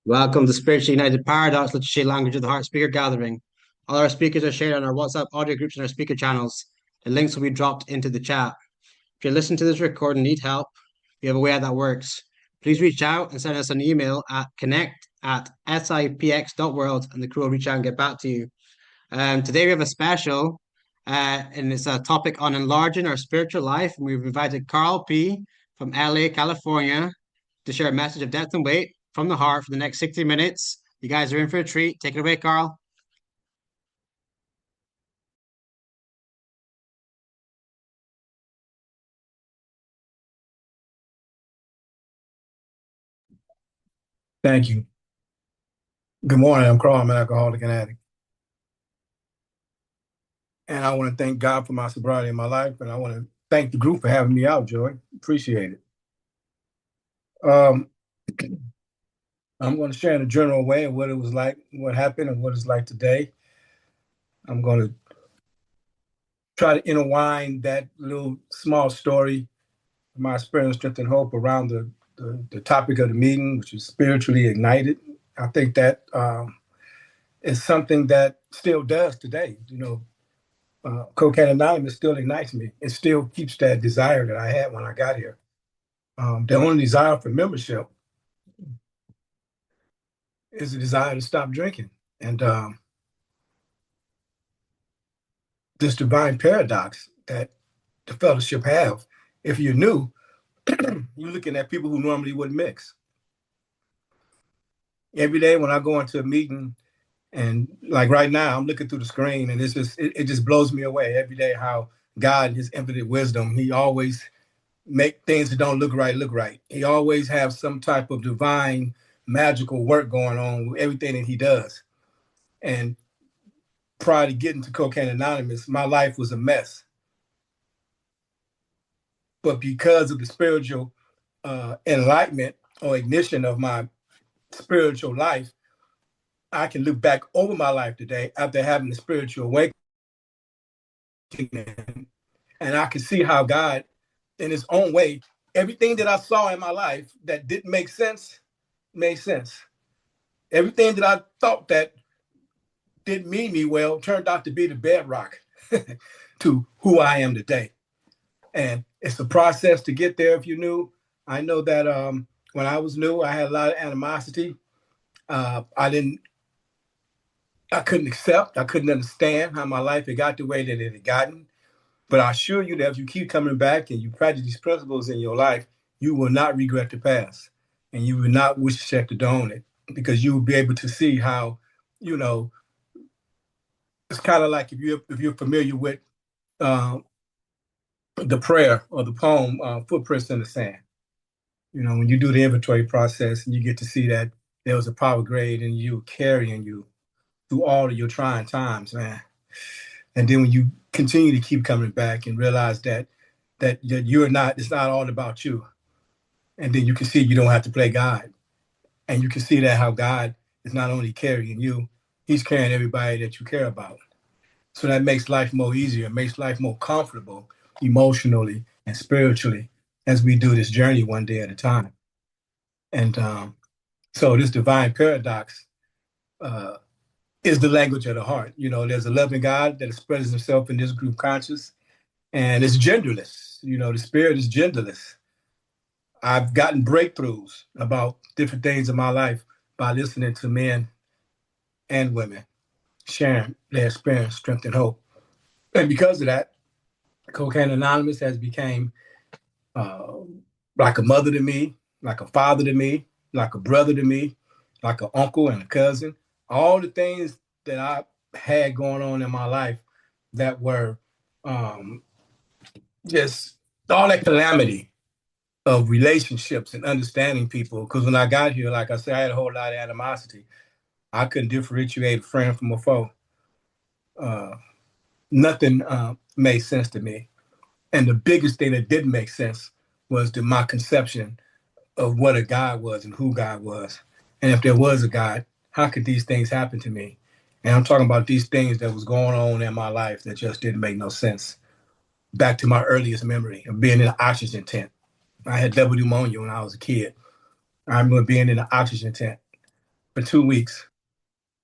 Welcome to Spiritually United Paradox Literacy Language of the Heart Speaker Gathering. All our speakers are shared on our WhatsApp audio groups and our speaker channels. The links will be dropped into the chat. If you're listening to this recording and need help, we have a way that works. Please reach out and send us an email at connect@sipx.world and the crew will reach out and get back to you. Today we have a special, and it's a topic on enlarging our spiritual life. And we've invited Carl P. from LA, California, to share a message of depth and weight from the heart for the next 60 minutes. You guys are in for a treat. Take it away, Carl. Thank you. Good morning. I'm Carl. I'm an alcoholic and addict. And I want to thank God for my sobriety in my life. And I want to thank the group for having me out, Joy. Appreciate it. Um, I'm going to share in a general way of what it was like, what happened, and what it's like today. I'm going to try to intertwine that little small story, my experience, strength, and hope around the topic of the meeting, which is spiritually ignited. I think that is something that still does today. Cocaine Anonymous still ignites me. It still keeps that desire that I had when I got here. The only desire for membership is the desire to stop drinking. And this divine paradox that the fellowship have, if you're new, you're looking at people who normally wouldn't mix. Every day when I go into a meeting, and like right now, I'm looking through the screen, and it just blows me away every day how God, in His infinite wisdom, He always make things that don't look right look right. He always have some type of divine magical work going on with everything that He does. And prior to getting to Cocaine Anonymous, my life was a mess. But because of the spiritual enlightenment or ignition of my spiritual life, I can look back over my life today after having the spiritual awakening, and I can see how God, in His own way, everything that I saw in my life that didn't make sense, made sense. Everything that I thought that didn't mean me well turned out to be the bedrock to who I am today. And it's a process to get there. If you knew, I know that when I was new, I had a lot of animosity. I couldn't accept, I couldn't understand how my life had got the way that it had gotten. But I assure you that if you keep coming back and you practice these principles in your life, you will not regret the past, and you will not wish to check the dawn it, because you will be able to see how, you know, it's kind of like if you're familiar with uh, the prayer or the poem "Footprints in the Sand." When you do the inventory process and you get to see that there was a power grade in you carrying you through all of your trying times, man. And then when you continue to keep coming back and realize that you're not, it's not all about you. And then you can see you don't have to play God. And you can see that how God is not only carrying you, He's carrying everybody that you care about. So that makes life more easier, makes life more comfortable emotionally and spiritually as we do this journey one day at a time. And so this divine paradox uh, is the language of the heart. There's a loving God that expresses Himself in this group conscious, and it's genderless. The spirit is genderless. I've gotten breakthroughs about different things in my life by listening to men and women sharing their experience, strength, and hope. And because of that, Cocaine Anonymous has become uh, like a mother to me, like a father to me, like a brother to me, like an uncle and a cousin. All the things that I had going on in my life that were just all that calamity of relationships and understanding people. Because when I got here, like I said, I had a whole lot of animosity. I couldn't differentiate a friend from a foe. Uh, Nothing made sense to me. And the biggest thing that didn't make sense was my conception of what a God was and who God was. And if there was a God, how could these things happen to me? And I'm talking about these things that was going on in my life that just didn't make no sense. Back to my earliest memory of being in an oxygen tent. I had double pneumonia when I was a kid. I remember being in an oxygen tent for 2 weeks.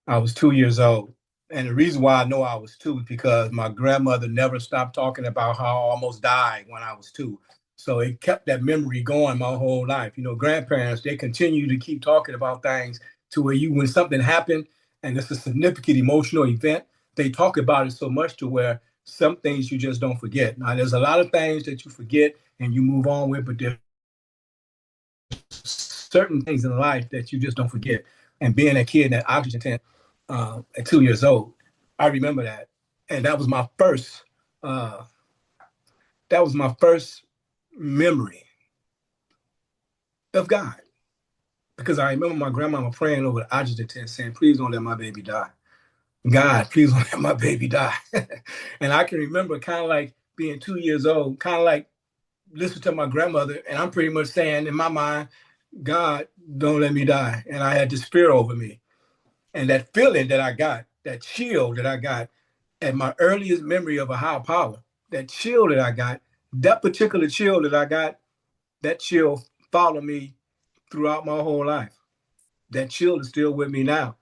I was 2 years old. And the reason why I know I was two is because my grandmother never stopped talking about how I almost died when I was two. So it kept that memory going my whole life. Grandparents, they continue to keep talking about things to where when something happened and it's a significant emotional event, they talk about it so much to where some things you just don't forget. Now, there's a lot of things that you forget and you move on with, but there's certain things in life that you just don't forget. And being a kid in that oxygen tent at 2 years old, I remember that, and uh, that was my first memory of God, because I remember my grandmama praying over the oxygen tent, saying, "Please don't let my baby die. God, please don't let my baby die." And I can remember kind of like being 2 years old, kind of like listening to my grandmother, and I'm pretty much saying in my mind, "God, don't let me die." And I had this fear over me. And that feeling that I got, that chill that I got at my earliest memory of a higher power, that chill that I got, that particular chill that I got, that chill followed me throughout my whole life. That chill is still with me now.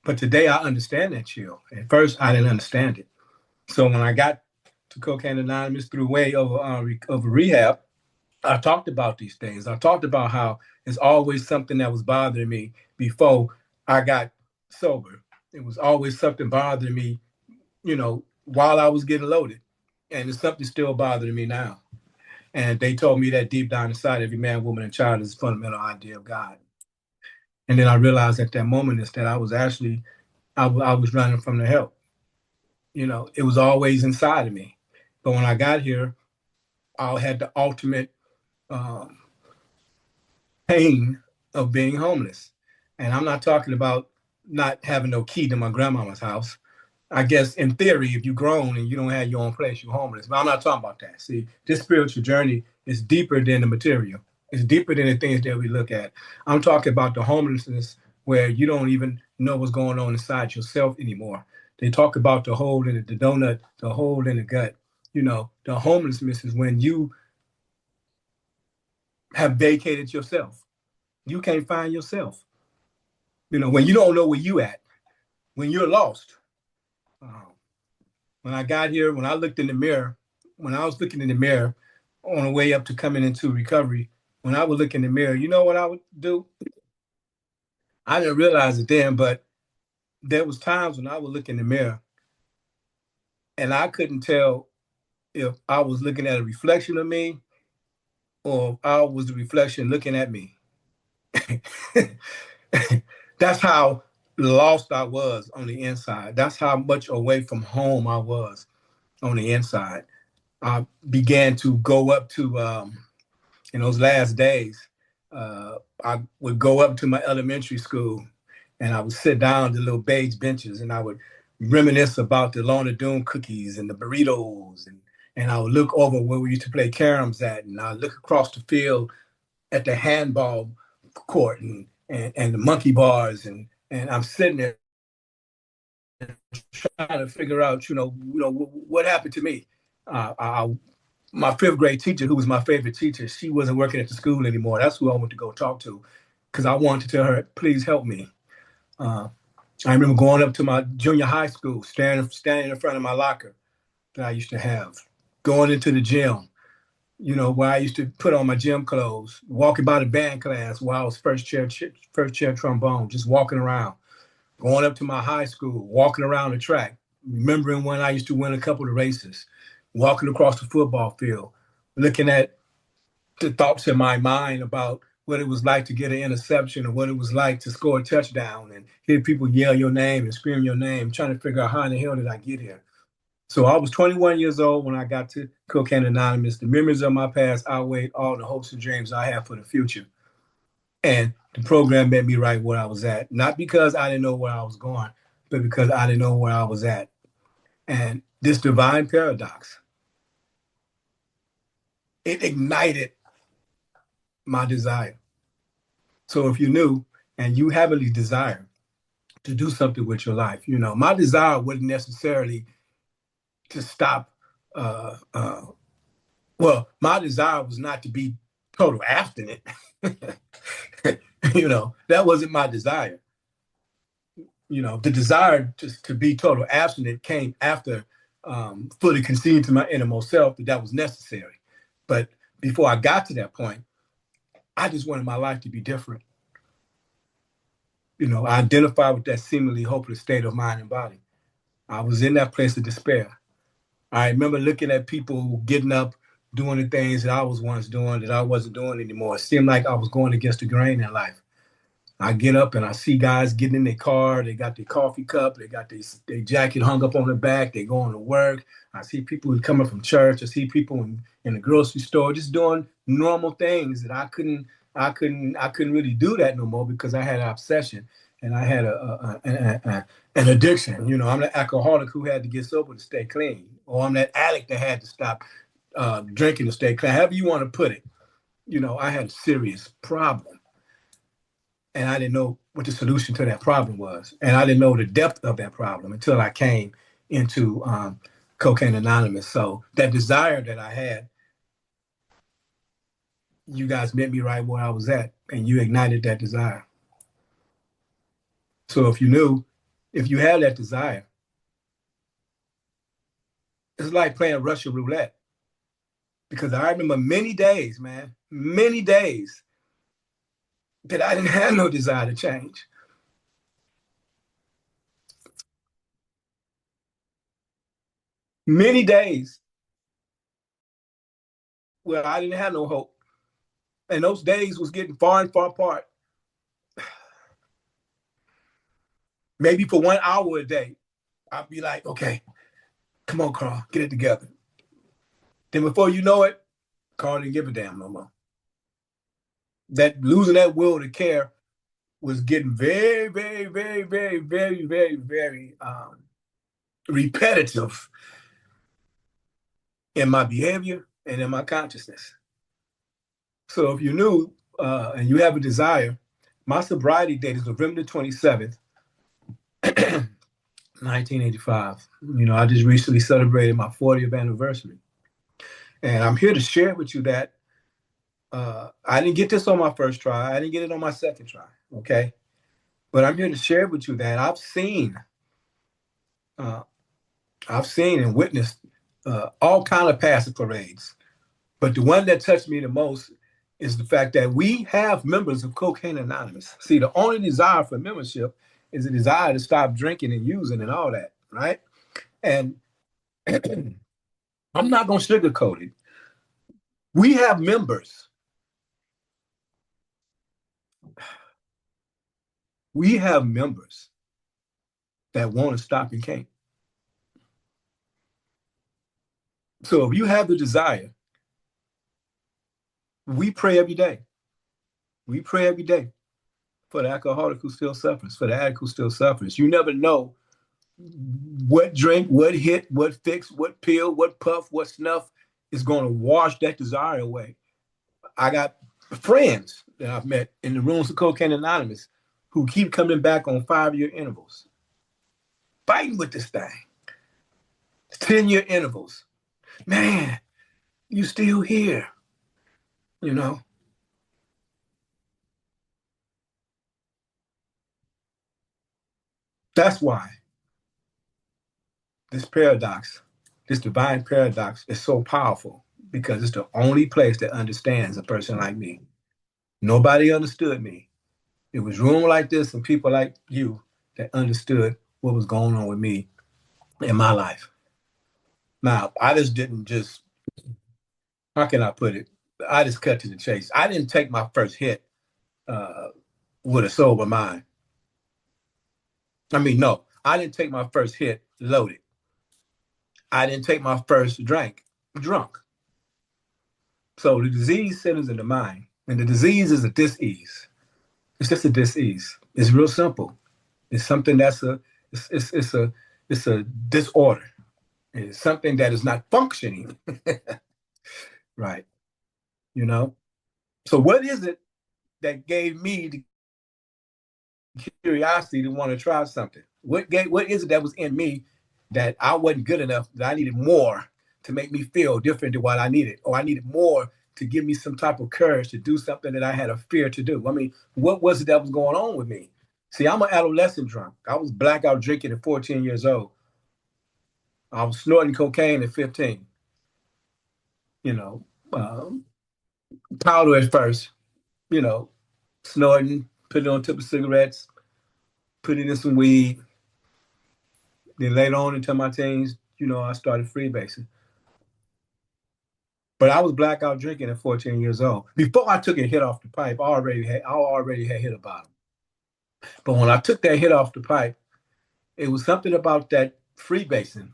But today I understand that chill. At first, I didn't understand it. So when I got to Cocaine Anonymous through way over rehab, I talked about these things. I talked about how it's always something that was bothering me before I got sober. It was always something bothering me, while I was getting loaded. And it's something still bothering me now. And they told me that deep down inside, every man, woman, and child is a fundamental idea of God. And then I realized at that moment is that I was actually, I was running from the help. It was always inside of me. But when I got here, I had the ultimate um, pain of being homeless. And I'm not talking about not having no key to my grandmama's house. I guess in theory, if you're grown and you don't have your own place, you're homeless. But I'm not talking about that. See, this spiritual journey is deeper than the material. It's deeper than the things that we look at. I'm talking about the homelessness where you don't even know what's going on inside yourself anymore. They talk about the hole in the donut, the hole in the gut. The homelessness is when you have vacated yourself. You can't find yourself. When you don't know where you at, when you're lost. Um, when I got here, when I looked in the mirror, when I was looking in the mirror on the way up to coming into recovery, when I would look in the mirror, you know what I would do? I didn't realize it then, but there was times when I would look in the mirror and I couldn't tell if I was looking at a reflection of me or if I was the reflection looking at me. That's how lost I was on the inside. That's how much away from home I was on the inside. I began to go up to in those last days. I would go up to my elementary school and I would sit down at the little beige benches and I would reminisce about the Lorna Doone cookies and the burritos, and I would look over where we used to play caroms at, and I would look across the field at the handball court and the monkey bars, and I'm sitting there trying to figure out, what happened to me. My fifth grade teacher, who was my favorite teacher, she wasn't working at the school anymore. That's who I went to go talk to because I wanted to tell her, please help me. Uh, I remember going up to my junior high school, standing in front of my locker that I used to have, going into the gym, where I used to put on my gym clothes, walking by the band class while I was first chair trombone, just walking around, going up to my high school, walking around the track, remembering when I used to win a couple of races, walking across the football field, looking at the thoughts in my mind about what it was like to get an interception or what it was like to score a touchdown and hear people yell your name and scream your name, trying to figure out how in the hell did I get here. So I was 21 years old when I got to Cocaine Anonymous. The memories of my past outweighed all the hopes and dreams I have for the future. And the program met me right where I was at, not because I didn't know where I was going, but because I didn't know where I was at. And this divine paradox, it ignited my desire. So if you knew and you heavily desire to do something with your life, my desire wasn't necessarily to stop. Well, my desire was not to be total abstinent. That wasn't my desire. The desire to be total abstinent came after fully conceding to my innermost self that was necessary. But before I got to that point, I just wanted my life to be different. I identified with that seemingly hopeless state of mind and body. I was in that place of despair. I remember looking at people getting up, doing the things that I was once doing that I wasn't doing anymore. It seemed like I was going against the grain in life. I get up and I see guys getting in their car. They got their coffee cup. They got their jacket hung up on the back. They going to work. I see people coming from church. I see people in the grocery store just doing normal things that I couldn't really do that no more because I had an obsession and I had an addiction. I'm the alcoholic who had to get sober to stay clean, or I'm that addict that had to stop drinking to stay clean. However you want to put it. I had a serious problem. And I didn't know what the solution to that problem was. And I didn't know the depth of that problem until I came into Cocaine Anonymous. So that desire that I had, you guys met me right where I was at, and you ignited that desire. So if you had that desire, it's like playing Russian roulette. Because I remember many days that I didn't have no desire to change. Many days where I didn't have no hope. And those days was getting far and far apart. Maybe for 1 hour a day, I'd be like, okay, come on, Carl, get it together. Then before you know it, Carl didn't give a damn no more. That losing that will to care was getting very, very, very, very, very, very, very repetitive in my behavior and in my consciousness. So if you knew and you have a desire, my sobriety date is November 27th, 1985. I just recently celebrated my 40th anniversary. And I'm here to share with you that I didn't get this on my first try. I didn't get it on my second try, okay? But I'm here to share with you that I've seen and witnessed all kind of passing parades. But the one that touched me the most is the fact that we have members of Cocaine Anonymous. See, the only desire for membership is a desire to stop drinking and using and all that, right? And I'm not going to sugarcoat it. We have members. We have members that want to stop and can't. So if you have the desire, we pray every day. We pray every day for the alcoholic who still suffers, for the addict who still suffers. You never know what drink, what hit, what fix, what pill, what puff, what snuff is going to wash that desire away. I got friends that I've met in the rooms of Cocaine Anonymous who keep coming back on 5-year intervals, fighting with this thing. 10-year intervals. Man, you still here, That's why this paradox, this divine paradox is so powerful, because it's the only place that understands a person like me. Nobody understood me. It was room like this and people like you that understood what was going on with me in my life. Now, I just didn't how can I put it? I just cut to the chase. I didn't take my first hit with a sober mind. No, I didn't take my first hit loaded. I didn't take my first drink drunk. So the disease centers in the mind, and the disease is a dis-ease. It's just a dis-ease. It's real simple. It's something that's it's a disorder. It's something that is not functioning. Right. So what is it that gave me the curiosity to want to try something? What is it that was in me that I wasn't good enough, that I needed more to make me feel different than what I needed, or I needed more to give me some type of courage to do something that I had a fear to do? What was it that was going on with me? See, I'm an adolescent drunk. I was blackout drinking at 14 years old. I was snorting cocaine at 15. You know, um, powder at first. You know, snorting, put it on tip of cigarettes, put it in some weed. Then later on into my teens, I started freebasing. But I was blackout drinking at 14 years old. Before I took a hit off the pipe, I already had hit a bottom. But when I took that hit off the pipe, it was something about that freebasing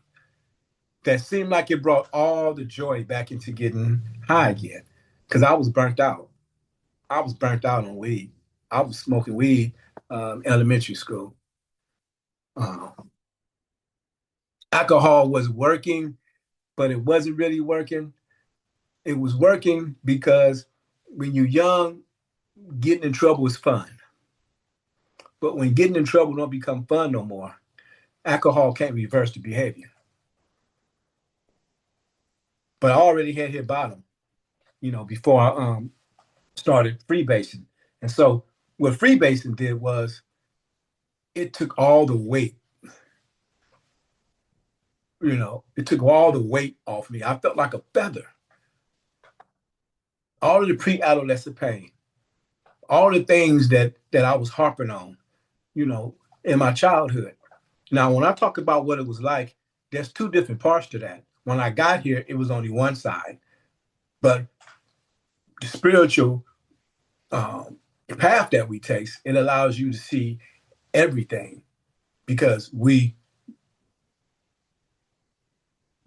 that seemed like it brought all the joy back into getting high again. Because I was burnt out. I was burnt out on weed. I was smoking weed elementary school. Um, Alcohol was working, but it wasn't really working. It was working because when you're young, getting in trouble is fun. But when getting in trouble don't become fun no more, alcohol can't reverse the behavior. But I already had hit bottom, before I started freebasing. And so what freebasing did was it took all the weight, it took all the weight off me. I felt like a feather. All of the pre-adolescent pain, all the things that I was harping on, you know, in my childhood. Now, when I talk about what it was like, there's two different parts to that. When I got here, it was only one side, but the spiritual um, path that we take, it allows you to see everything because we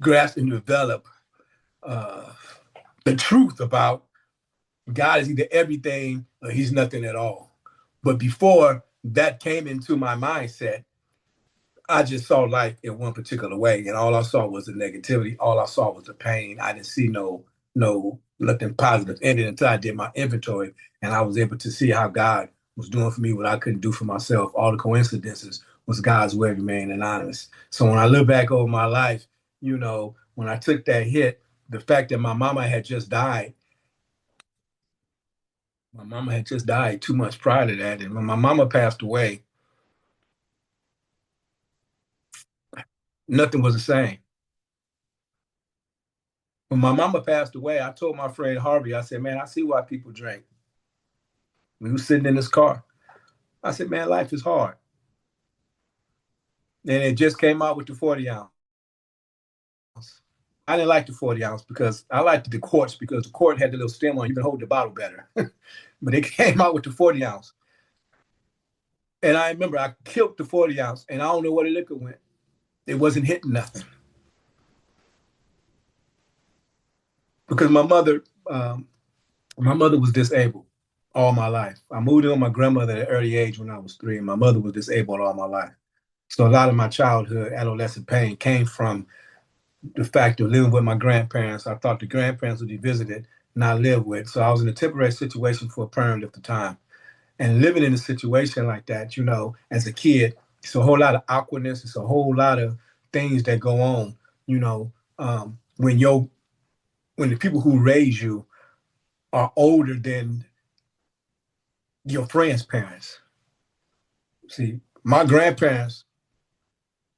grasp and develop uh, the truth about God is either everything or he's nothing at all. But before that came into my mindset, I just saw life in one particular way, and all I saw was the negativity. All I saw was the pain. I didn't see nothing positive in it until I did my inventory, and I was able to see how God was doing for me what I couldn't do for myself. All the coincidences was God's way of remaining anonymous. So when I look back over my life, when I took that hit, the fact that my mama had just died 2 months prior to that, and when my mama passed away, nothing was the same. When my mama passed away, I told my friend Harvey, I said, man, I see why people drink. We were sitting in this car. I said, man, life is hard. And it just came out with the 40 ounce. I didn't like the 40 ounce because I liked the quartz because the quart had the little stem on. You can hold the bottle better. But it came out with the 40 ounce. And I remember I killed the 40 ounce and I don't know where the liquor went. It wasn't hitting nothing. Because my mother was disabled all my life. I moved in with my grandmother at an early age when I was 3, and my mother was disabled all my life. So a lot of my childhood, adolescent pain came from the fact of living with my grandparents. I thought the grandparents would be visited, not live with. So I was in a temporary situation for a permanent at the time. And living in a situation like that, as a kid, it's a whole lot of awkwardness. It's a whole lot of things that go on, when the people who raise you are older than your friends' parents. See, my grandparents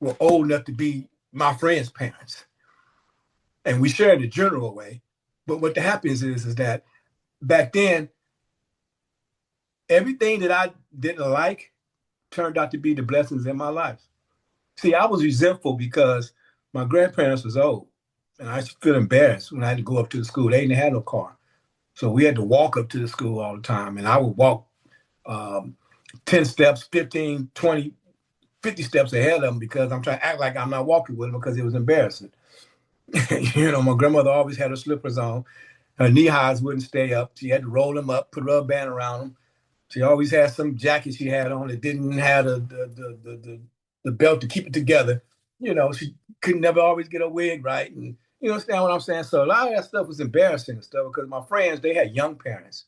were old enough to be my friends' parents. And we share in a general way. But what happens is that back then, everything that I didn't like turned out to be the blessings in my life. See, I was resentful because my grandparents was old. And I used to feel embarrassed when I had to go up to the school. They didn't have no car. So we had to walk up to the school all the time. And I would walk um, 10 steps, 15, 20, 50 steps ahead of them because I'm trying to act like I'm not walking with them because it was embarrassing. My grandmother always had her slippers on. Her knee highs wouldn't stay up. She had to roll them up, put a rubber band around them. She always had some jacket she had on that didn't have the belt to keep it together. She could never always get a wig right. And you understand what I'm saying? So a lot of that stuff was embarrassing and stuff because my friends, they had young parents.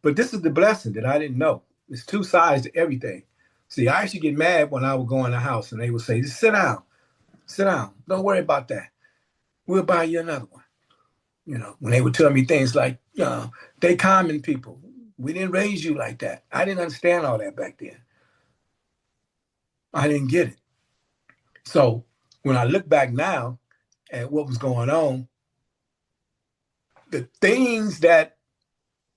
But this is the blessing that I didn't know. There's two sides to everything. See, I used to get mad when I would go in the house and they would say, just sit down. Don't worry about that. We'll buy you another one. When they would tell me things like, they common people. We didn't raise you like that. I didn't understand all that back then. I didn't get it. So when I look back now at what was going on, the things that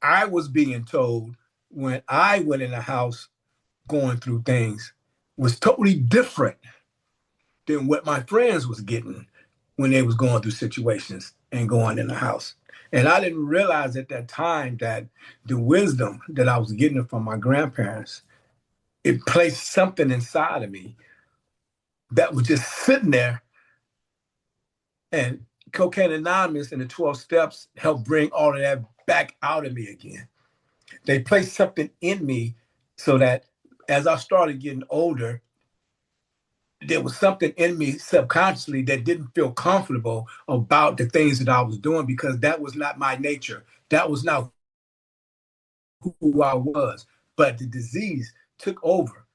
I was being told when I went in the house going through things was totally different than what my friends was getting when they was going through situations and going in the house. And I didn't realize at that time that the wisdom that I was getting from my grandparents, it placed something inside of me that was just sitting there. And Cocaine Anonymous and the 12 steps helped bring all of that back out of me again. They placed something in me so that as I started getting older, there was something in me subconsciously that didn't feel comfortable about the things that I was doing because that was not my nature. That was not who I was. But the disease took over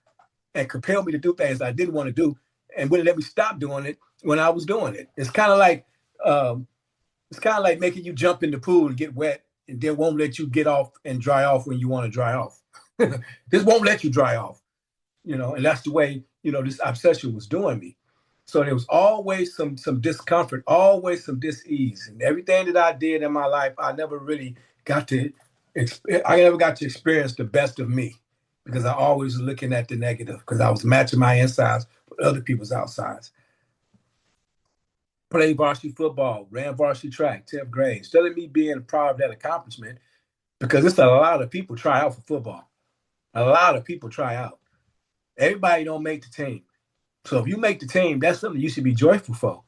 and compelled me to do things I didn't want to do and wouldn't let me stop doing it when I was doing it. Um, it's kind of like making you jump in the pool and get wet and then won't let you get off and dry off when you want to dry off. This won't let you dry off, and that's the way, this obsession was doing me. So there was always some discomfort, always some dis-ease. And everything that I did in my life, got to I never got to experience the best of me because I always was looking at the negative because I was matching my insides with other people's outsides. Played varsity football, ran varsity track, 10th grade. Instead of me being proud of that accomplishment, because it's a lot of people try out for football. A lot of people try out. Everybody don't make the team. So if you make the team, that's something you should be joyful for.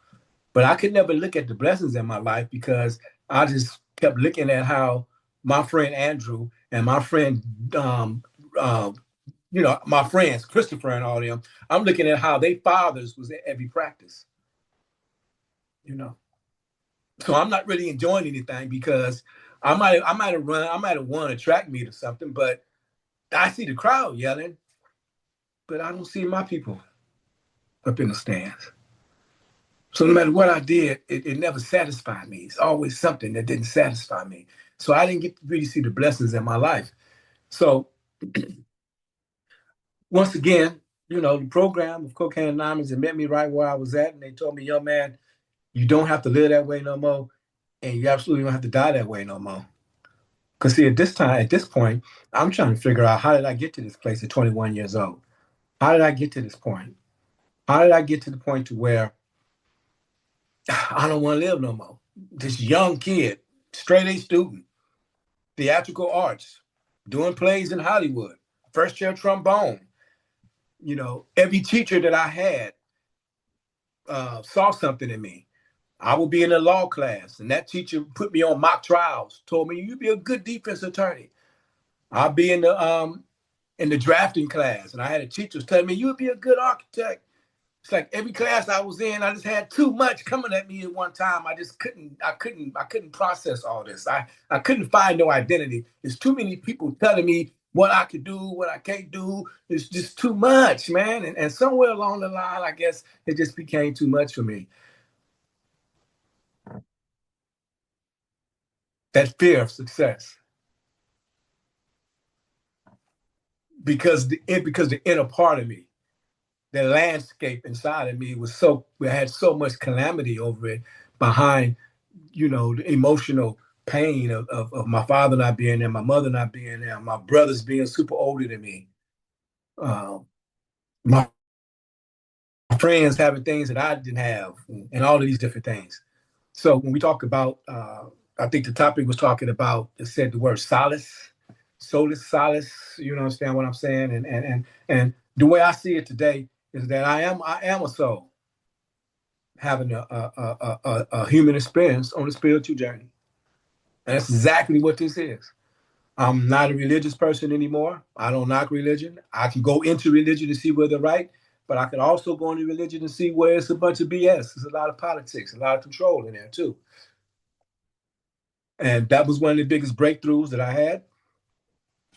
But I could never look at the blessings in my life because I just kept looking at how my friend Andrew and my friend, uh, my friends, Christopher and all them, I'm looking at how their fathers was at every practice, you know. So I'm not really enjoying anything because I might have won a track meet or something, but I see the crowd yelling, but I don't see my people up in the stands. So no matter what I did, it never satisfied me. It's always something that didn't satisfy me. So I didn't get to really see the blessings in my life. So once again, the program of Cocaine Anonymous, it met me right where I was at. And they told me, young man, you don't have to live that way no more. And you absolutely don't have to die that way no more. Because see, at this point, I'm trying to figure out how did I get to this place at 21 years old? How did I get to this point? How did I get to the point to where I don't want to live no more? This young kid, straight A student, theatrical arts, doing plays in Hollywood, first chair trombone. Every teacher that I had saw something in me. I would be in a law class, and that teacher put me on mock trials, told me you'd be a good defense attorney. I'll be in the drafting class, and I had a teacher telling me you'd be a good architect. It's like every class I was in, I just had too much coming at me at one time. I couldn't process all this. I couldn't find no identity. There's too many people telling me what I could do, what I can't do. It's just too much, man. And somewhere along the line, I guess it just became too much for me. That fear of success. Because the inner part of me, the landscape inside of me we had so much calamity over it behind, the emotional pain of my father not being there, my mother not being there, my brothers being super older than me, my friends having things that I didn't have, and all of these different things. So when we talk about, I think the topic was talking about, it said the word solace, solace, solace. You understand what I'm saying? And the way I see it today is that I am a soul having a human experience on a spiritual journey. And that's exactly what this is. I'm not a religious person anymore. I don't knock religion. I can go into religion to see where they're right, but I can also go into religion and see where it's a bunch of BS. There's a lot of politics, a lot of control in there too. And that was one of the biggest breakthroughs that I had.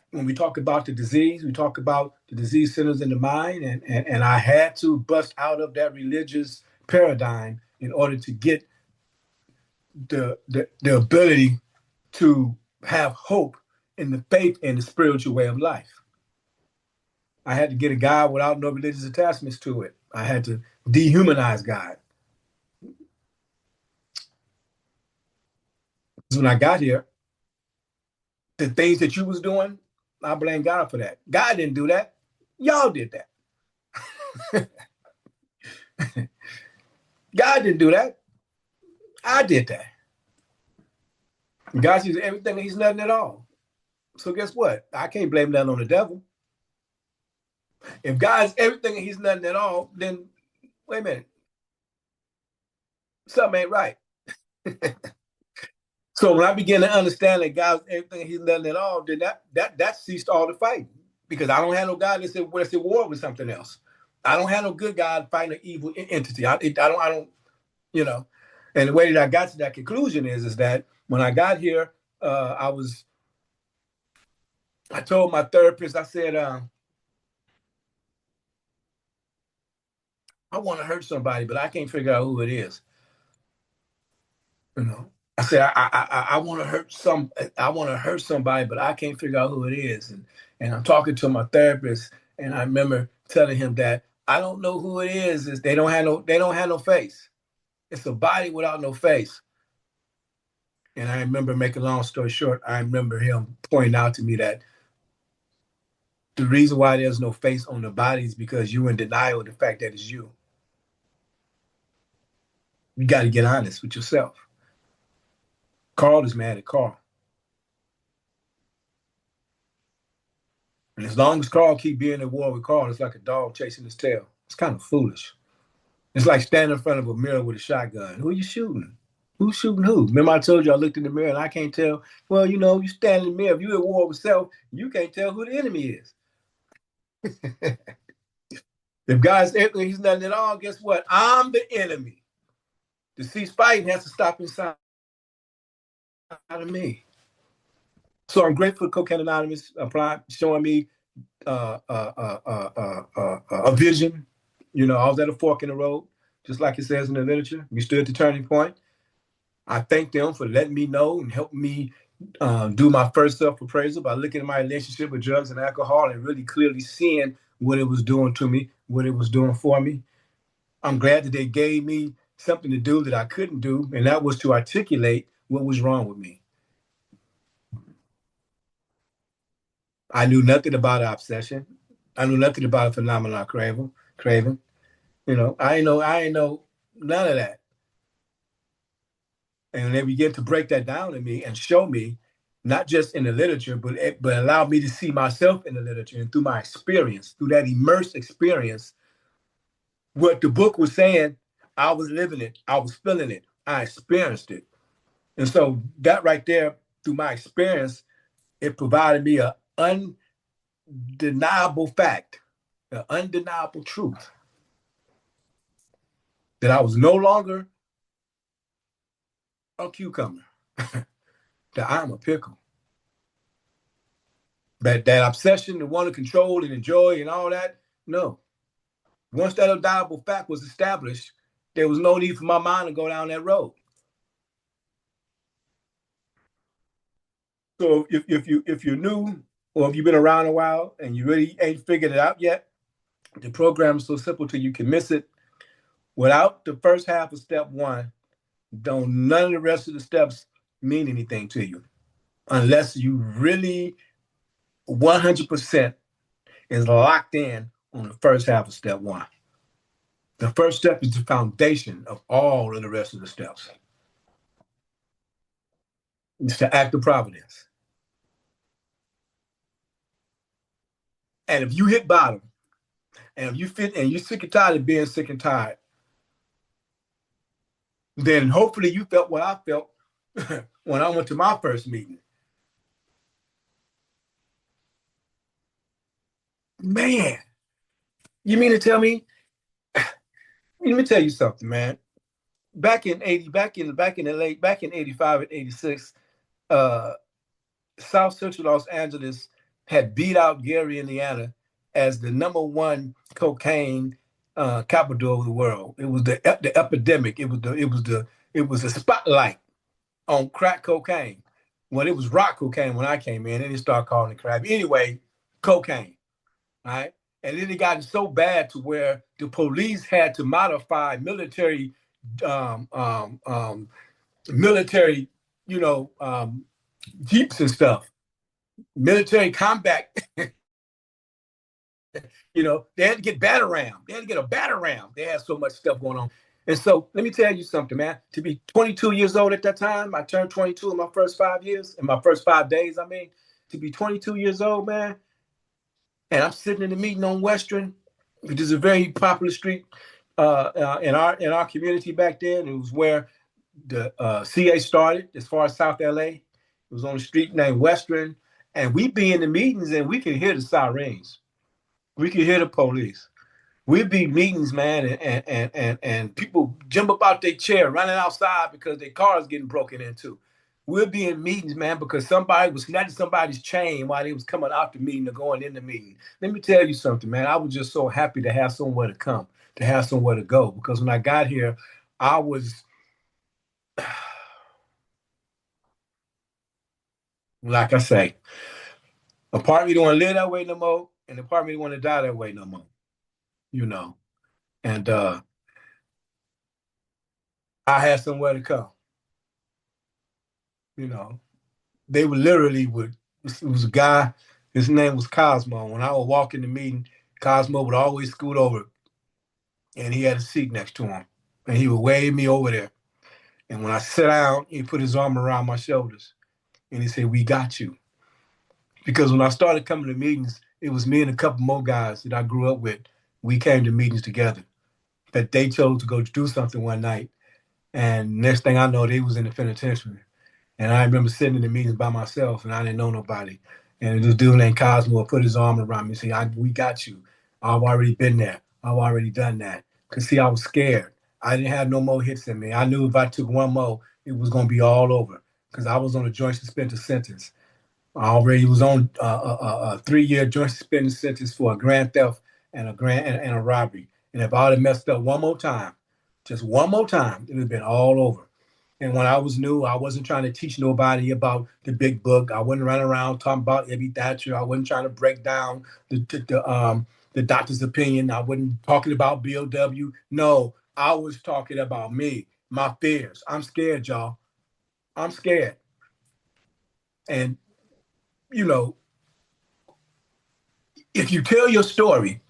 When we talk about the disease, we talk about the disease centers in the mind, and I had to bust out of that religious paradigm in order to get the ability to have hope in the faith and the spiritual way of life. I had to get a God without no religious attachments to it. I had to dehumanize God. So when I got here, the things that you was doing, I blame God for that. God didn't do that. Y'all did that. God didn't do that. I did that. God sees everything and he's nothing at all. So guess what? I can't blame that on the devil. If God's everything and he's nothing at all, then wait a minute. Something ain't right. So when I began to understand that God's everything and he's nothing at all, then that ceased all the fighting. Because I don't have no God that's at war with something else. I don't have no good God fighting an evil entity. I don't. And the way that I got to that conclusion is that when I got here, I told my therapist, I said, I want to hurt somebody, but I can't figure out who it is. You know, I said, I want to hurt somebody, but I can't figure out who it is. And I'm talking to my therapist, and I remember telling him that I don't know who it is. They don't have no face. It's a body without no face. And I remember, making a long story short, I remember him pointing out to me that the reason why there's no face on the body is because you're in denial of the fact that it's you. You got to get honest with yourself. Carl is mad at Carl. And as long as Carl keep being at war with Carl, it's like a dog chasing his tail. It's kind of foolish. It's like standing in front of a mirror with a shotgun. Who are you shooting? Who's shooting who? Remember I told you I looked in the mirror and I can't tell. Well, you stand in the mirror. If you're at war with self, you can't tell who the enemy is. If God's enemy, he's nothing at all, guess what? I'm the enemy. To cease fighting has to stop inside of me. So I'm grateful to Cocaine Anonymous showing me a vision. I was at a fork in the road, just like it says in the literature. We stood at the turning point. I thank them for letting me know and helping me do my first self-appraisal by looking at my relationship with drugs and alcohol and really clearly seeing what it was doing to me, what it was doing for me. I'm glad that they gave me something to do that I couldn't do, and that was to articulate what was wrong with me. I knew nothing about obsession. I knew nothing about a phenomenon craving. I ain't know none of that. And they began to break that down to me and show me, not just in the literature, but allow me to see myself in the literature and through my experience, through that immersed experience, what the book was saying, I was living it, I was feeling it, I experienced it. And so that right there, through my experience, it provided me an undeniable fact, an undeniable truth that I was no longer a cucumber, that I'm a pickle. That obsession to want to control and enjoy and all that, no. Once that undeniable fact was established, there was no need for my mind to go down that road. So if you're new, or if you've been around a while and you really ain't figured it out yet, the program is so simple till you can miss it. Without the first half of step one, none of the rest of the steps mean anything to you unless you really 100% is locked in on the first half of step one. The first step is the foundation of all of the rest of the steps. It's the act of providence. And if you hit bottom, and if you fit and you're sick and tired of being sick and tired, then hopefully you felt what I felt when I went to my first meeting. Man, you mean to tell me? Let me tell you something, man. Back in 85 and 86, South Central Los Angeles had beat out Gary, Indiana, as the number one cocaine capital of the world. It was the epidemic. It was the spotlight on crack cocaine. Well, it was rock cocaine when I came in, and they started calling it crack. Anyway, cocaine, right? And then it got so bad to where the police had to modify um, um, um, military, you know, jeeps and stuff, military combat. They had to get Batarang. They had to get a Batarang. They had so much stuff going on. And so let me tell you something, man. To be 22 years old at that time, I turned 22 in my first 5 years, in my first 5 days, I mean, to be 22 years old, man, and I'm sitting in the meeting on Western, which is a very popular street in our community back then. It was where the CA started, as far as South LA. It was on a street named Western, and we be in the meetings and we could hear the sirens. We could hear the police. We'd be meetings, man, and people jump up out their chair, running outside because their car is getting broken into. We'll be in meetings, man, because somebody was snatching somebody's chain while they was coming out the meeting or going in the meeting. Let me tell you something, man. I was just so happy to have somewhere to come, to have somewhere to go. Because when I got here, I was, like I say, a part of me don't want to live that way no more, and a part of me don't want to die that way no more, you know. And I had somewhere to come, you know. They would literally it was a guy, his name was Cosmo. When I would walk in the meeting, Cosmo would always scoot over and he had a seat next to him. And he would wave me over there. And when I sat down, he put his arm around my shoulders and he said, "We got you." Because when I started coming to meetings, it was me and a couple more guys that I grew up with. We came to meetings together. That they chose to go do something one night. And next thing I know, they was in the penitentiary. And I remember sitting in the meetings by myself and I didn't know nobody. And this dude named Cosmo put his arm around me and said, "We got you. I've already been there. I've already done that." Because, see, I was scared. I didn't have no more hits in me. I knew if I took one more, it was going to be all over because I was on a joint suspended sentence. I already was on a 3-year joint suspended sentence for a grand theft and a robbery. And if I would have messed up one more time, just one more time, it would have been all over. And when I was new, I wasn't trying to teach nobody about the big book. I wasn't running around talking about Ebby Thatcher. I wasn't trying to break down the doctor's opinion. I wasn't talking about BOW. No, I was talking about me, my fears. I'm scared, y'all. I'm scared. And, you know, if you tell your story,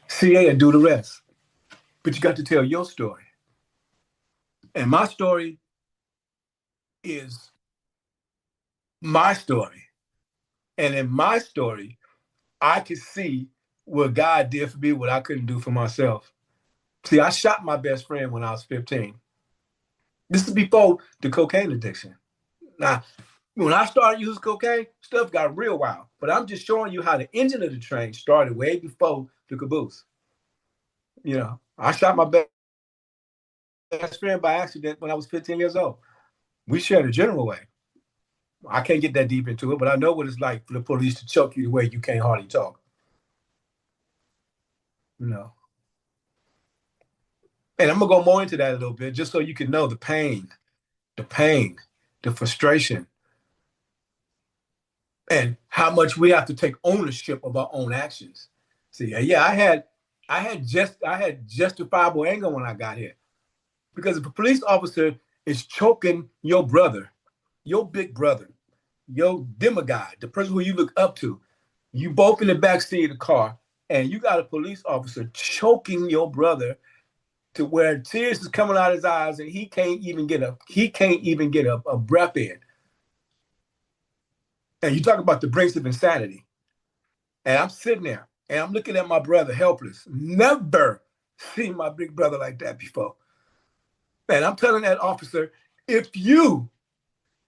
CA will do the rest. But you got to tell your story. And my story is my story. And in my story, I could see what God did for me, what I couldn't do for myself. See, I shot my best friend when I was 15. This is before the cocaine addiction. Now, when I started using cocaine, stuff got real wild. But I'm just showing you how the engine of the train started way before the caboose. I shot my best friend by accident when I was 15 years old. We shared a general way. I can't get that deep into it, but I know what it's like for the police to choke you the way you can't hardly talk. You know. And I'm gonna go more into that a little bit, just so you can know the pain, the frustration, and how much we have to take ownership of our own actions. See, yeah, I had justifiable anger when I got here, because if a police officer is choking your brother, your big brother, your demigod, the person who you look up to, you both in the back seat of the car, and you got a police officer choking your brother to where tears is coming out of his eyes and he can't even get a breath in. And you talk about the brinks of insanity. And I'm sitting there and I'm looking at my brother helpless. Never seen my big brother like that before. And I'm telling that officer, if you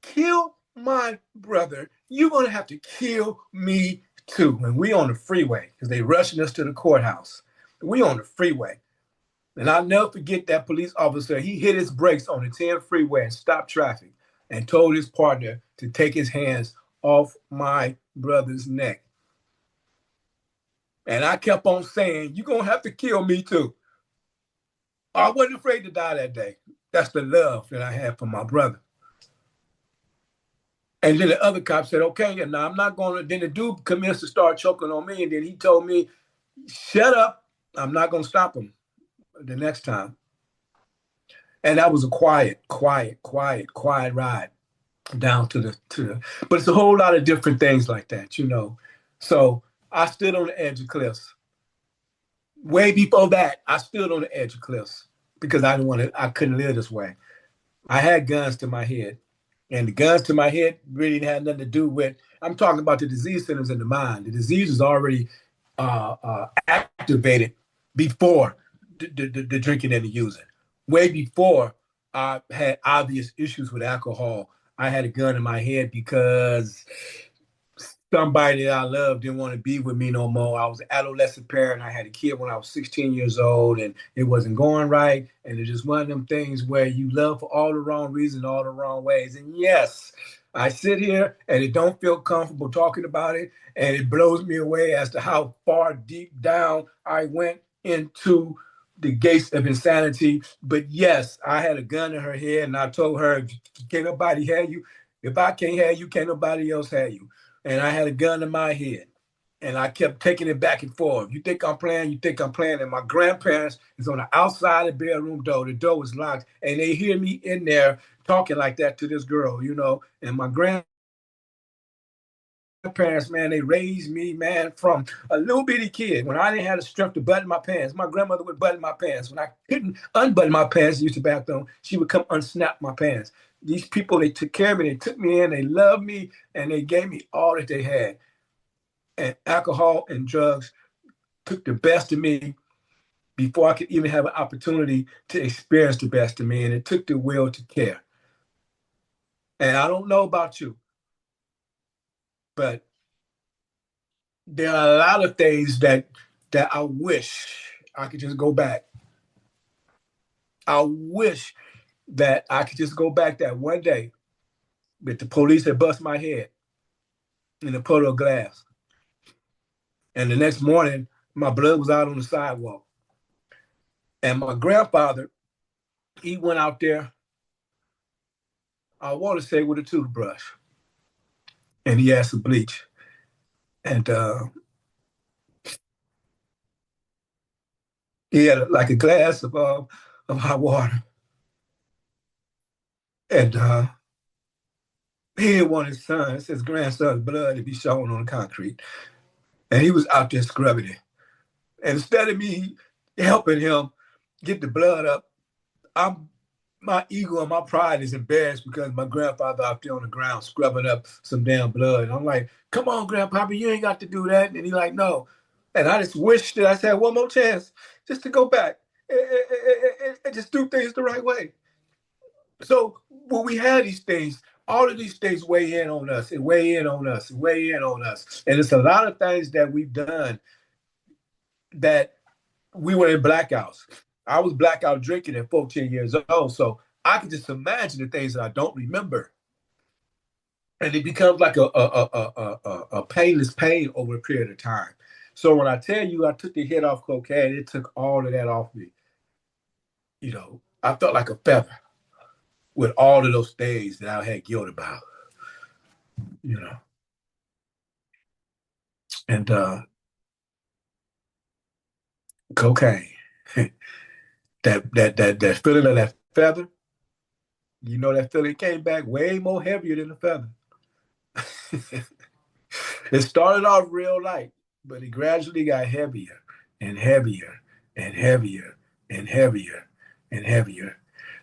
kill my brother, you're gonna have to kill me too. And we on the freeway because they rushing us to the courthouse. We on the freeway. And I'll never forget that police officer. He hit his brakes on the 10 freeway and stopped traffic and told his partner to take his hands off my brother's neck. And I kept on saying, "You're going to have to kill me too." I wasn't afraid to die that day. That's the love that I had for my brother. And then the other cop said, okay, and now I'm not going to. Then the dude commenced to start choking on me. And then he told me, shut up. I'm not going to stop him the next time. And that was a quiet ride down to the, but it's a whole lot of different things like that, you know. So I stood on the edge of cliffs. Way before that, I stood on the edge of cliffs because I couldn't live this way. I had guns to my head. And the guns to my head really had nothing to do with, I'm talking about the disease centers in the mind. The disease is already activated before the drinking and the using. Way before I had obvious issues with alcohol, I had a gun in my head because somebody that I loved didn't want to be with me no more. I was an adolescent parent. I had a kid when I was 16 years old, and it wasn't going right. And it's just one of them things where you love for all the wrong reasons, all the wrong ways. And yes, I sit here and it don't feel comfortable talking about it, and it blows me away as to how far deep down I went into the gates of insanity. But yes, I had a gun in her head, and I told her, "Can't nobody have you. If I can't have you, can't nobody else have you." And I had a gun in my head. And I kept taking it back and forth. You think I'm playing, you think I'm playing. And my grandparents is on the outside of the bedroom door. The door was locked. And they hear me in there talking like that to this girl, you know. And my grandparents, man, they raised me, man, from a little bitty kid. When I didn't have the strength to button my pants, my grandmother would button my pants. When I couldn't unbutton my pants, use the bathroom, she would come unsnap my pants. These people, they took care of me. They took me in. They loved me. And they gave me all that they had. And alcohol and drugs took the best of me before I could even have an opportunity to experience the best of me. And it took the will to care. And I don't know about you, but there are a lot of things that I wish I could just go back. I wish that I could just go back that one day that the police had bust my head in a puddle of glass. And the next morning, my blood was out on the sidewalk. And my grandfather, he went out there, I want to say with a toothbrush, and he had some bleach. And he had like a glass of hot water. And he didn't want his grandson's blood to be shown on the concrete. And he was out there scrubbing it. And instead of me helping him get the blood up, I'm my ego and my pride is embarrassed because my grandfather out there on the ground scrubbing up some damn blood. And I'm like, come on, Grandpapa, you ain't got to do that. And he's like, no. And I just wish that I had one more chance just to go back and just do things the right way. So when we have these things, all of these things weigh in on us and weigh in on us and weigh in on us. And it's a lot of things that we've done that we were in blackouts. I was blackout drinking at 14 years old. So I can just imagine the things that I don't remember. And it becomes like a painless pain over a period of time. So when I tell you I took the hit off cocaine, it took all of that off me. You know, I felt like a feather with all of those things that I had guilt about, you know. And cocaine, that feeling of that feather, you know, that feeling came back way more heavier than the feather. It started off real light, but it gradually got heavier and heavier and heavier and heavier and heavier.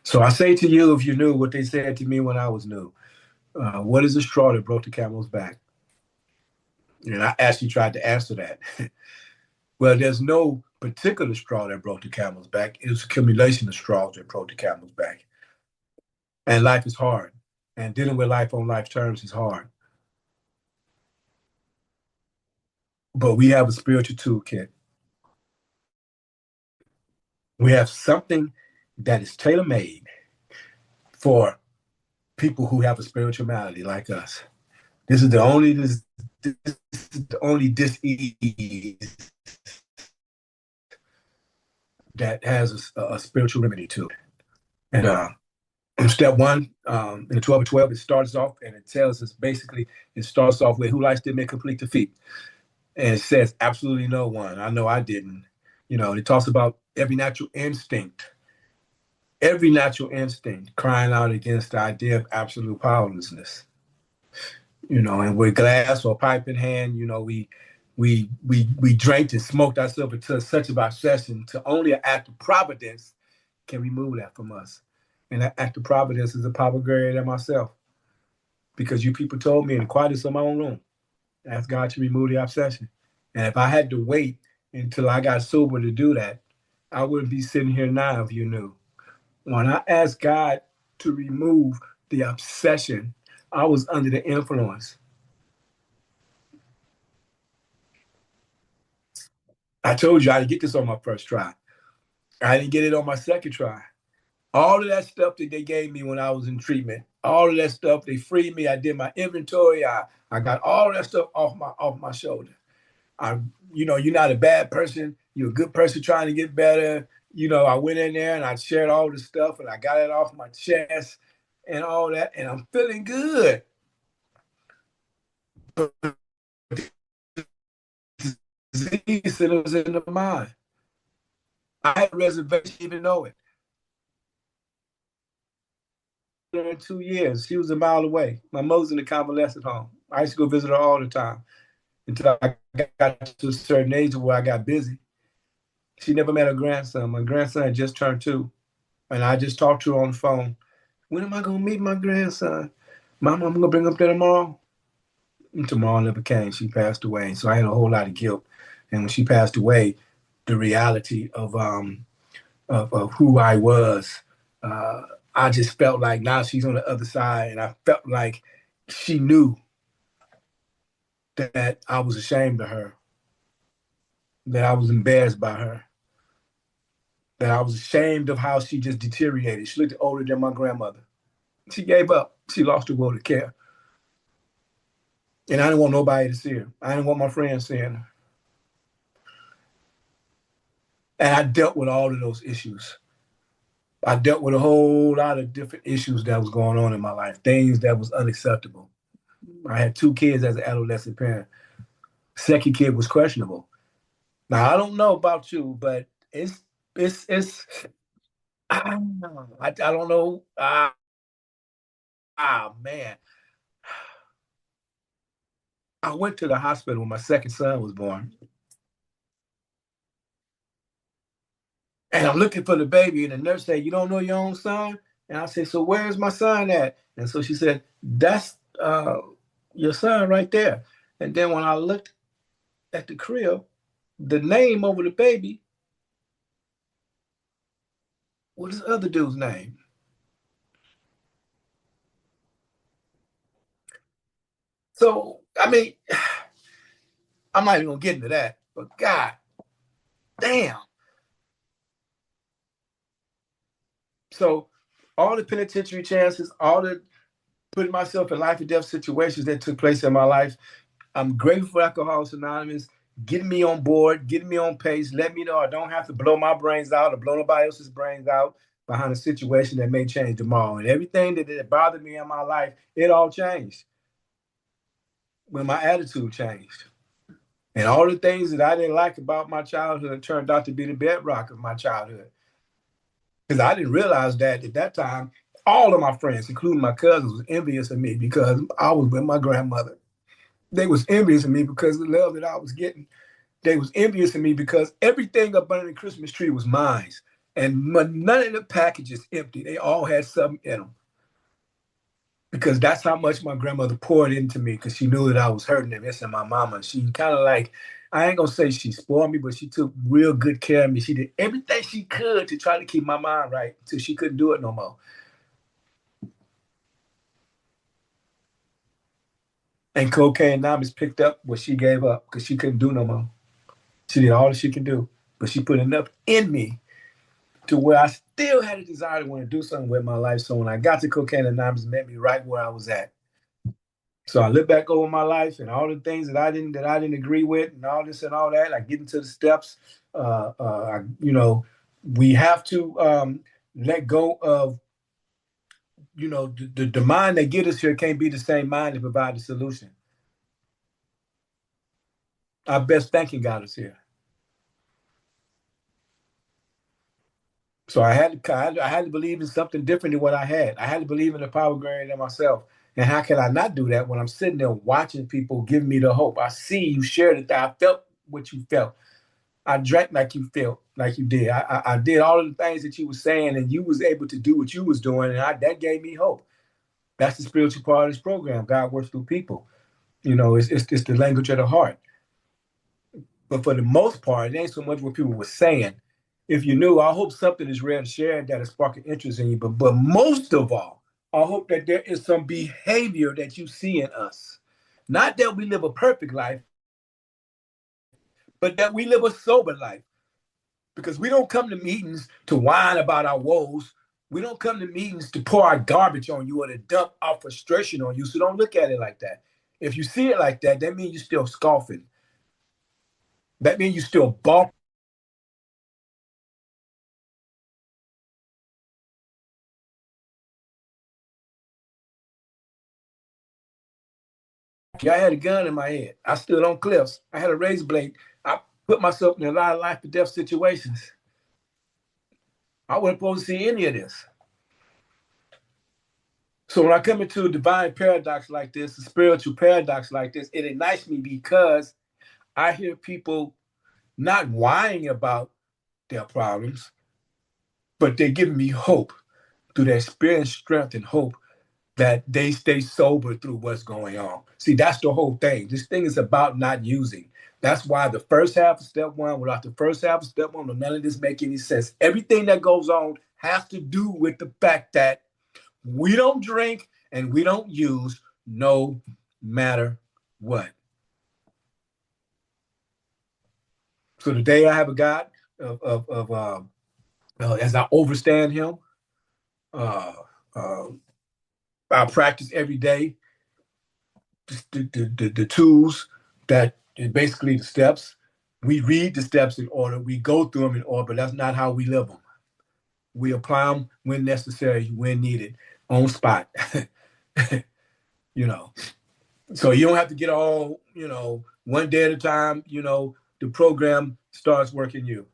So I say to you, if you knew what they said to me when I was new, what is the straw that broke the camel's back? And I actually tried to answer that. Well, there's no particular straw that broke the camel's back. It was accumulation of straws that broke the camel's back. And life is hard. And dealing with life on life terms is hard. But we have a spiritual toolkit. We have something that is tailor made for people who have a spiritual malady like us. This is the only disease that has a spiritual remedy to it. And Step one, in the 12 and 12, it starts off and it tells us basically, it starts off with who likes to admit complete defeat. And it says absolutely no one. I know I didn't. It talks about every natural instinct crying out against the idea of absolute powerlessness. And with glass or pipe in hand, we drank and smoked ourselves into such of obsession to only an act of providence can remove that from us. And that act of providence is a power greater than myself. Because you people told me in the quietness of my own room, ask God to remove the obsession. And if I had to wait until I got sober to do that, I wouldn't be sitting here now if you knew. When I asked God to remove the obsession, I was under the influence. I told you I didn't get this on my first try. I didn't get it on my second try. All of that stuff that they gave me when I was in treatment, all of that stuff, they freed me. I did my inventory. I got all of that stuff off my shoulder. You're not a bad person. You're a good person trying to get better. I went in there and I shared all the stuff and I got it off my chest and all that, and I'm feeling good. But disease was in the mind. I had reservations, even know it. In 2 years, she was a mile away. My mother's in the convalescent home. I used to go visit her all the time until I got to a certain age where I got busy. She never met her grandson. My grandson had just turned 2. And I just talked to her on the phone. When am I going to meet my grandson? Mama, I'm going to bring him there tomorrow. And tomorrow never came. She passed away. So I had a whole lot of guilt. And when she passed away, the reality of who I was, I just felt like now she's on the other side. And I felt like she knew that I was ashamed of her, that I was embarrassed by her, that I was ashamed of how she just deteriorated. She looked older than my grandmother. She gave up. She lost her will to care. And I didn't want nobody to see her. I didn't want my friends seeing her. And I dealt with all of those issues. I dealt with a whole lot of different issues that was going on in my life, things that was unacceptable. I had 2 kids as an adolescent parent. Second kid was questionable. Now I don't know about you, but it's I don't know. Man. I went to the hospital when my second son was born. And I'm looking for the baby, and the nurse said, "You don't know your own son?" And I said, "So where's my son at?" And so she said, "That's your son right there." And then when I looked at the crib, the name over the baby was this other dude's name. So, I mean, I'm not even gonna get into that, but God damn. So all the penitentiary chances, all the putting myself in life and death situations that took place in my life, I'm grateful for Alcoholics Anonymous getting me on board, getting me on pace, let me know I don't have to blow my brains out or blow nobody else's brains out behind a situation that may change tomorrow. And everything that bothered me in my life, it all changed when my attitude changed. And all the things that I didn't like about my childhood turned out to be the bedrock of my childhood. Because I didn't realize that at that time, all of my friends, including my cousins, was envious of me because I was with my grandmother. They was envious of me because of the love that I was getting. They was envious of me because everything up under the Christmas tree was mine. And none of the packages empty. They all had something in them. Because that's how much my grandmother poured into me because she knew that I was hurting and missing my mama. She kind of like, I ain't gonna say she spoiled me, but she took real good care of me. She did everything she could to try to keep my mind right until she couldn't do it no more. And cocaine anonymous picked up what she gave up because she couldn't do no more. She did all that she could do, but she put enough in me to where I still had a desire to want to do something with my life. So when I got to Cocaine Anonymous, it met me right where I was at. So I look back over my life and all the things that I didn't agree with, and all this and all that. I get into the steps. We have to let go of the mind that get us here can't be the same mind that provide the solution. Our best thinking got us here. So I had to believe in something different than what I had. I had to believe in the power greater than myself. And how can I not do that when I'm sitting there watching people give me the hope? I see you shared it. I felt what you felt. I drank like you felt, like you did. I did all of the things that you were saying, and you was able to do what you was doing, and that gave me hope. That's the spiritual part of this program. God works through people. It's the language of the heart. But for the most part, it ain't so much what people were saying. If you knew, I hope something is real and shared that is sparking interest in you. But most of all, I hope that there is some behavior that you see in us. Not that we live a perfect life, but that we live a sober life. Because we don't come to meetings to whine about our woes. We don't come to meetings to pour our garbage on you or to dump our frustration on you. So don't look at it like that. If you see it like that, that means you're still scoffing. That means you're still balking. I had a gun in my head. I stood on cliffs. I had a razor blade. I put myself in a lot of life or death situations. I wasn't supposed to see any of this. So when I come into a divine paradox like this, a spiritual paradox like this, it ignites me because I hear people not whining about their problems, but they're giving me hope through their experience, strength, and hope that they stay sober through what's going on. See, that's the whole thing. This thing is about not using. That's why the first half of step one, without the first half of step one, none of this make any sense. Everything that goes on has to do with the fact that we don't drink and we don't use no matter what. So today I have a God as I overstand Him, uh, uh, I practice every day the tools that basically the steps. We read the steps in order. We go through them in order, but that's not how we live them. We apply them when necessary, when needed, on spot. you know, so you don't have to get all, one day at a time. The program starts working you.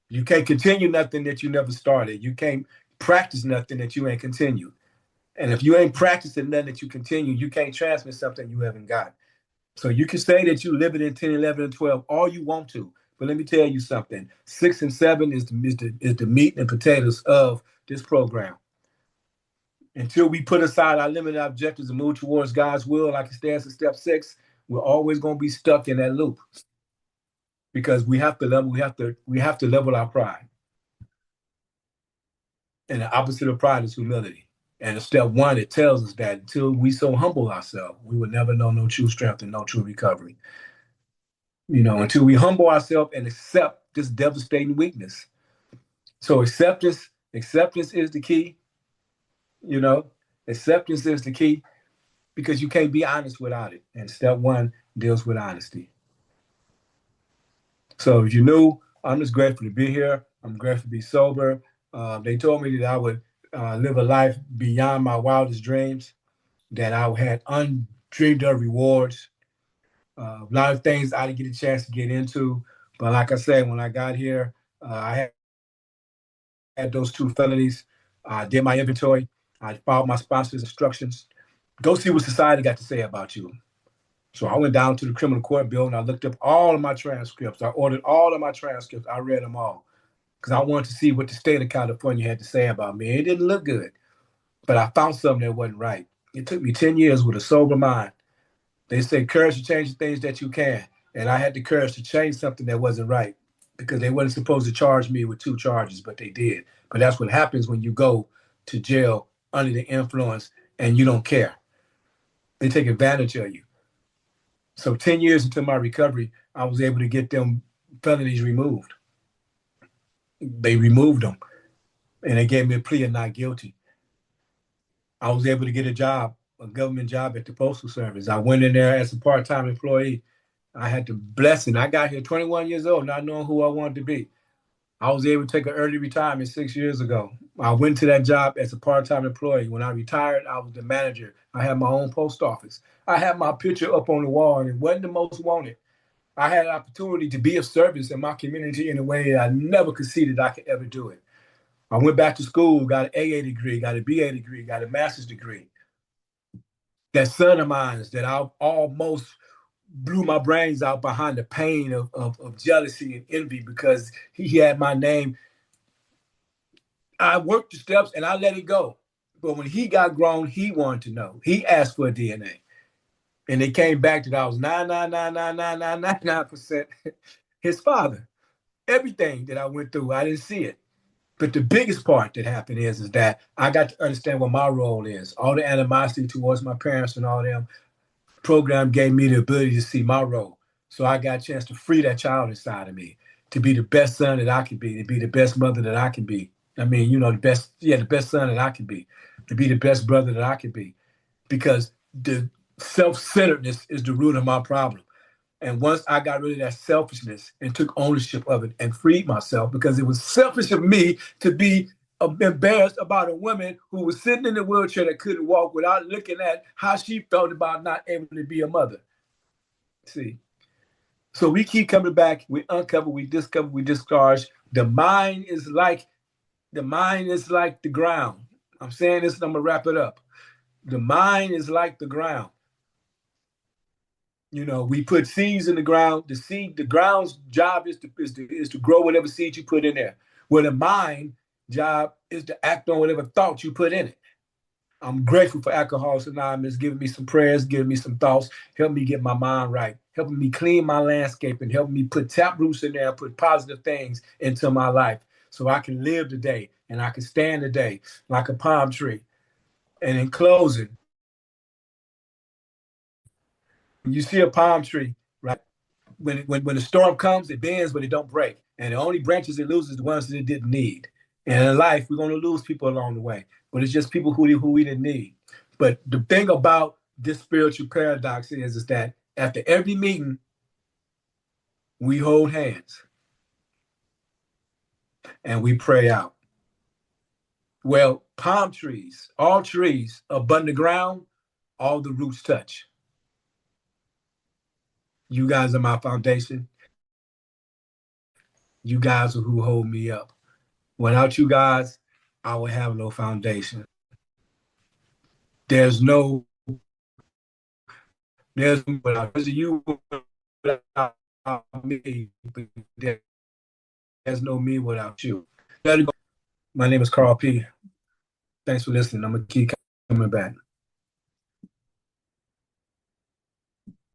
You can't continue nothing that you never started. You can't practice nothing that you ain't continued. And if you ain't practicing nothing that you continue, you can't transmit something you haven't got. So you can say that you live it in 10, 11, and 12 all you want to. But let me tell you something. 6 and 7 is the meat and potatoes of this program. Until we put aside our limited objectives and move towards God's will, like it stands in step 6, we're always going to be stuck in that loop. Because we have to level our pride. And the opposite of pride is humility. And in step 1, it tells us that until we so humble ourselves, we will never know no true strength and no true recovery. Until we humble ourselves and accept this devastating weakness. So acceptance is the key. Acceptance is the key because you can't be honest without it. And step 1 deals with honesty. So if you knew, I'm just grateful to be here. I'm grateful to be sober. They told me that I would live a life beyond my wildest dreams, that I had undreamed of rewards. A lot of things I didn't get a chance to get into. But like I said, when I got here, I had those 2 felonies. I did my inventory. I followed my sponsor's instructions. Go see what society got to say about you. So I went down to the criminal court building. I looked up all of my transcripts. I ordered all of my transcripts. I read them all because I wanted to see what the state of California had to say about me. It didn't look good, but I found something that wasn't right. It took me 10 years with a sober mind. They say courage to change the things that you can. And I had the courage to change something that wasn't right because they wasn't supposed to charge me with 2 charges, but they did. But that's what happens when you go to jail under the influence and you don't care. They take advantage of you. So 10 years into my recovery, I was able to get them felonies removed. They removed them, and they gave me a plea of not guilty. I was able to get a government job at the Postal Service. I went in there as a part-time employee. I had the blessing. I got here 21 years old, not knowing who I wanted to be. I was able to take an early retirement 6 years ago. I went to that job as a part-time employee. When I retired, I was the manager. I had my own post office. I had my picture up on the wall, and it wasn't the most wanted. I had an opportunity to be of service in my community in a way that I never conceived I could ever do it. I went back to school, got an AA degree, got a BA degree, got a master's degree. That son of mine that I almost blew my brains out behind the pain of jealousy and envy because he had my name. I worked the steps and I let it go. But when he got grown, he wanted to know. He asked for a DNA. And it came back that I was 9999999% his father. Everything that I went through, I didn't see it. But the biggest part that happened is that I got to understand what my role is. All the animosity towards my parents and all them program gave me the ability to see my role. So I got a chance to free that child inside of me, to be the best son that I could be, to be the best mother that I can be. I mean, the best son that I can be, to be the best brother that I can be. Because the self-centeredness is the root of my problem. And once I got rid of that selfishness and took ownership of it and freed myself, because it was selfish of me to be embarrassed about a woman who was sitting in a wheelchair that couldn't walk without looking at how she felt about not able to be a mother. See? So we keep coming back, we uncover, we discover, we discharge. The mind is like the ground. I'm saying this and I'm gonna wrap it up. The mind is like the ground. You know, we put seeds in the ground. The ground's job is to grow whatever seed you put in there. Well, the mind job is to act on whatever thoughts you put in it. I'm grateful for Alcoholics Anonymous giving me some prayers, giving me some thoughts, helping me get my mind right, helping me clean my landscape, and helping me put tap roots in there, put positive things into my life so I can live today and I can stand today like a palm tree. And in closing, you see a palm tree, right? When the storm comes, it bends, but it don't break. And the only branches it loses the ones that it didn't need. And in life, we're going to lose people along the way, but it's just people who we didn't need. But the thing about this spiritual paradox is that after every meeting, we hold hands and we pray out. Well, palm trees, all trees above the ground, all the roots touch. You guys are my foundation. You guys are who hold me up. Without you guys, I would have no foundation. There's no, there's you without me, but there's no me without you. My name is Carl P. Thanks for listening. I'm gonna keep coming back.